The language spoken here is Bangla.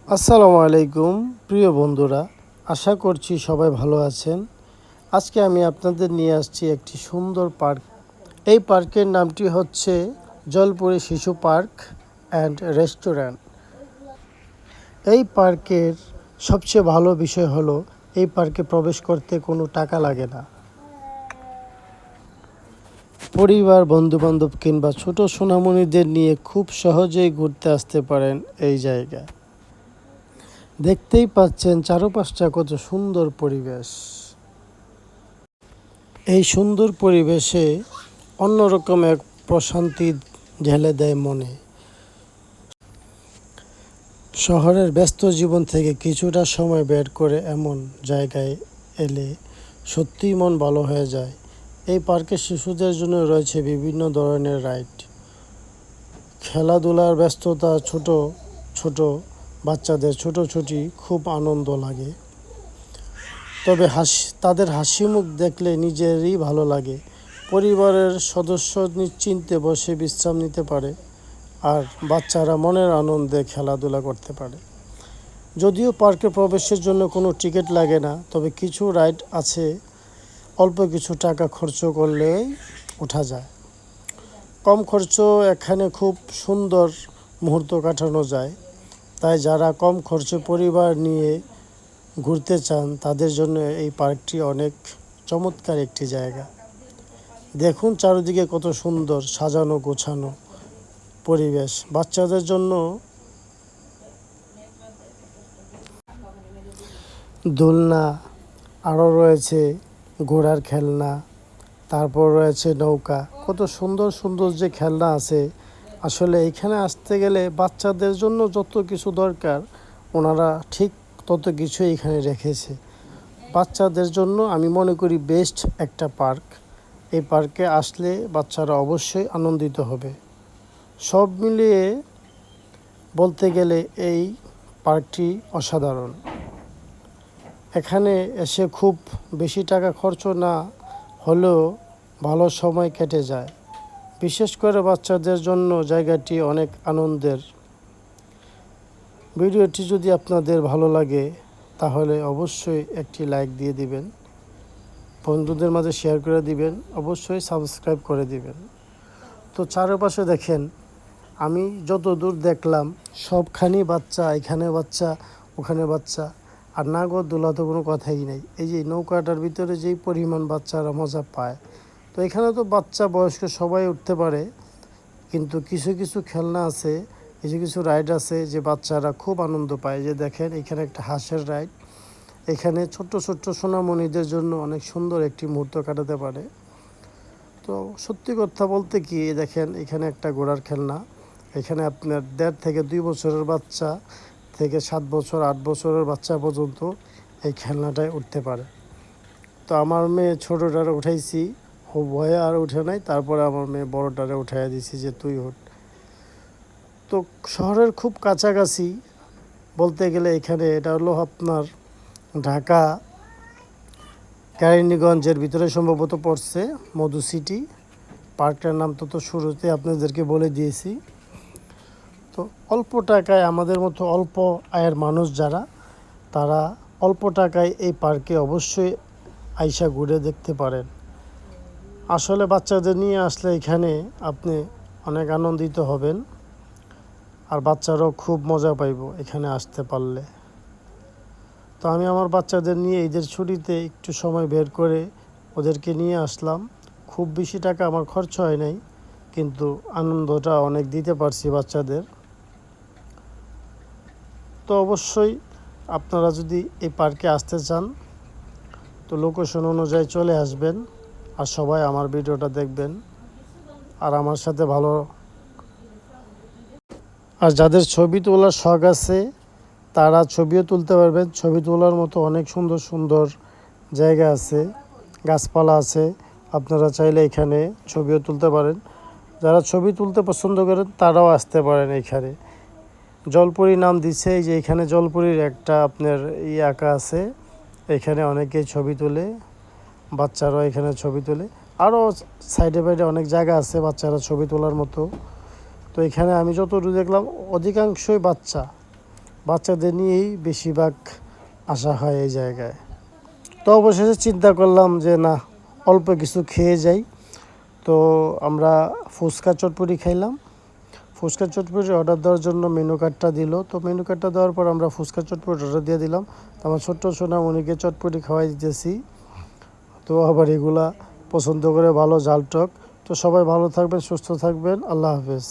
আসসালামু আলাইকুম প্রিয় বন্ধুরা, আশা করছি সবাই ভালো আছেন। আজকে আমি আপনাদের নিয়ে আসছি একটি সুন্দর পার্ক। এই পার্কের নামটি হচ্ছে জলপুরি শিশু পার্ক অ্যান্ড রেস্টুরেন্ট। এই পার্কের সবচেয়ে ভালো বিষয় হলো এই পার্কে প্রবেশ করতে কোনো টাকা লাগে না। পরিবার, বন্ধুবান্ধব কিংবা ছোট সোনামণিদের নিয়ে খুব সহজেই ঘুরতে আসতে পারেন এই জায়গায়। দেখতেই পাচ্ছেন চারপাশটা কত সুন্দর পরিবেশ। এই সুন্দর পরিবেশে অন্যরকম এক প্রশান্তি ঢেলে দেয় মনে। শহরের ব্যস্ত জীবন থেকে কিছুটা সময় বের করে এমন জায়গায় এলে সত্যিই মন ভালো হয়ে যায়। এই পার্কে শিশুদের জন্য রয়েছে বিভিন্ন ধরনের রাইড, খেলাধুলার ব্যস্ততা, ছোট ছোট বাচ্চাদের ছোটাছুটি খুব আনন্দ লাগে। তবে তাদের হাসি মুখ দেখলে নিজেরই ভালো লাগে। পরিবারের সদস্য নিশ্চিন্তে বসে বিশ্রাম নিতে পারে, আর বাচ্চারা মনের আনন্দে খেলাধুলা করতে পারে। যদিও পার্কে প্রবেশের জন্য কোনো টিকিট লাগে না, তবে কিছু রাইড আছে অল্প কিছু টাকা খরচ করলেই ওঠা যায়। কম খরচ এখানে খুব সুন্দর মুহূর্ত কাটানো যায়। তাই যারা কম খরচে পরিবার নিয়ে ঘুরতে চান তাদের জন্য এই পার্কটি অনেক চমৎকার একটি জায়গা। দেখুন চারিদিকে কত সুন্দর সাজানো গোছানো পরিবেশ। বাচ্চাদের জন্য দোলনা, আরও রয়েছে ঘোড়ার খেলনা, তারপর রয়েছে নৌকা। কত সুন্দর সুন্দর যে খেলনা আছে। আসলে এখানে আসতে গেলে বাচ্চাদের জন্য যত কিছু দরকার ওনারা ঠিক তত কিছু এখানে রেখেছে। বাচ্চাদের জন্য আমি মনে করি বেস্ট একটা পার্ক। এই পার্কে আসলে বাচ্চারা অবশ্যই আনন্দিত হবে। সব মিলিয়ে বলতে গেলে এই পার্কটি অসাধারণ। এখানে এসে খুব বেশি টাকা খরচ না হলেও ভালো সময় কেটে যায়। বিশেষ করে বাচ্চাদের জন্য জায়গাটি অনেক আনন্দের। ভিডিওটি যদি আপনাদের ভালো লাগে তাহলে অবশ্যই একটি লাইক দিয়ে দিবেন, বন্ধুদের মাঝে শেয়ার করে দিবেন, অবশ্যই সাবস্ক্রাইব করে দিবেন। তো চারপাশে দেখেন, আমি যত দূর দেখলাম সবখানি বাচ্চা, এখানে বাচ্চা ওখানে বাচ্চা, আর নাগরদোলা তো কোনো কথাই নেই। এই যে নৌকাটার ভিতরে যেই পরিমাণ বাচ্চারা মজা পায়, তো এখানে তো বাচ্চা বয়স্ক সবাই উঠতে পারে, কিন্তু কিছু কিছু খেলনা আছে, কিছু কিছু রাইড আছে যে বাচ্চারা খুব আনন্দ পায়। যে দেখেন এখানে একটা হাঁসের রাইড, এখানে ছোট্ট ছোট্ট সোনামণিদের জন্য অনেক সুন্দর একটি মুহূর্ত কাটাতে পারে। তো সত্যি কথা বলতে কি, দেখেন এখানে একটা ঘোড়ার খেলনা, এখানে আপনার 1.5 থেকে 2 বছরের বাচ্চা থেকে 7 বছর 8 বছরের বাচ্চা পর্যন্ত এই খেলনাটায় উঠতে পারে। তো আমার মেয়ে ছোটোটারে উঠাইছি, ও ভয়ে আর উঠে নাই, তারপরে আমার মেয়ে বড়টারে উঠাইয়া দিছি যে তুই উঠ। তো শহরের খুব কাছাকাছি বলতে গেলে এখানে, এটা হলো আপনার ঢাকা কেরানীগঞ্জের ভিতরে সম্ভবত পড়ছে মধু সিটি। পার্কটার নাম তো শুরুতে আপনাদেরকে বলে দিয়েছি। তো অল্প টাকায়, আমাদের মতো অল্প আয়ের মানুষ যারা, তারা অল্প টাকায় এই পার্কে অবশ্যই আইসা ঘুরে দেখতে পারেন। আসলে বাচ্চাদের নিয়ে আসলে এখানে আপনি অনেক আনন্দিত হবেন, আর বাচ্চারাও খুব মজা পাইব এখানে আসতে পারলে। তো আমি আমার বাচ্চাদের নিয়ে ঈদের ছুটিতে একটু সময় বের করে ওদেরকে নিয়ে আসলাম। খুব বেশি টাকা আমার খরচ হয় নাই, কিন্তু আনন্দটা অনেক দিতে পারছি বাচ্চাদের। তো অবশ্যই আপনারা যদি এই পার্কে আসতে চান তো লোকেশন অনুযায়ী চলে আসবেন, আর সবাই আমার ভিডিওটা দেখবেন, আর আমার সাথে ভালো। আর যাদের ছবি তোলার শখ আছে তারা ছবিও তুলতে পারবেন। ছবি তোলার মতো অনেক সুন্দর সুন্দর জায়গা আছে, গাছপালা আছে, আপনারা চাইলে এখানে ছবিও তুলতে পারেন। যারা ছবি তুলতে পছন্দ করেন তারাও আসতে পারেন এখানে। জলপুরি নাম দিচ্ছে, এই যে এখানে জলপুরির একটা আপনার আঁকা আছে, এখানে অনেকেই ছবি তোলে, বাচ্চারাও এখানে ছবি তোলে। আরও সাইডে বাইডে অনেক জায়গা আছে বাচ্চারা ছবি তোলার মতো। তো এখানে আমি যতটুকু দেখলাম অধিকাংশই বাচ্চা, বাচ্চাদের নিয়েই বেশিরভাগ আসা হয় এই জায়গায়। তো অবশেষে চিন্তা করলাম যে না, অল্প কিছু খেয়ে যাই। তো আমরা ফুচকা চটপটি খাইলাম। ফুচকা চটপটি অর্ডার দেওয়ার জন্য মেনু কার্ডটা দিল। তো মেনু কার্ডটা দেওয়ার পর আমরা ফুচকা চটপটি অর্ডার দিয়ে দিলাম। তো আমার ছোট্ট সোনামণিকে চটপটি খাওয়াই দিতেছি। তো আবার এগুলা পছন্দ করে, ভালো ঝাল টক। তো সবাই ভালো থাকবেন, সুস্থ থাকবেন। আল্লাহ হাফেজ।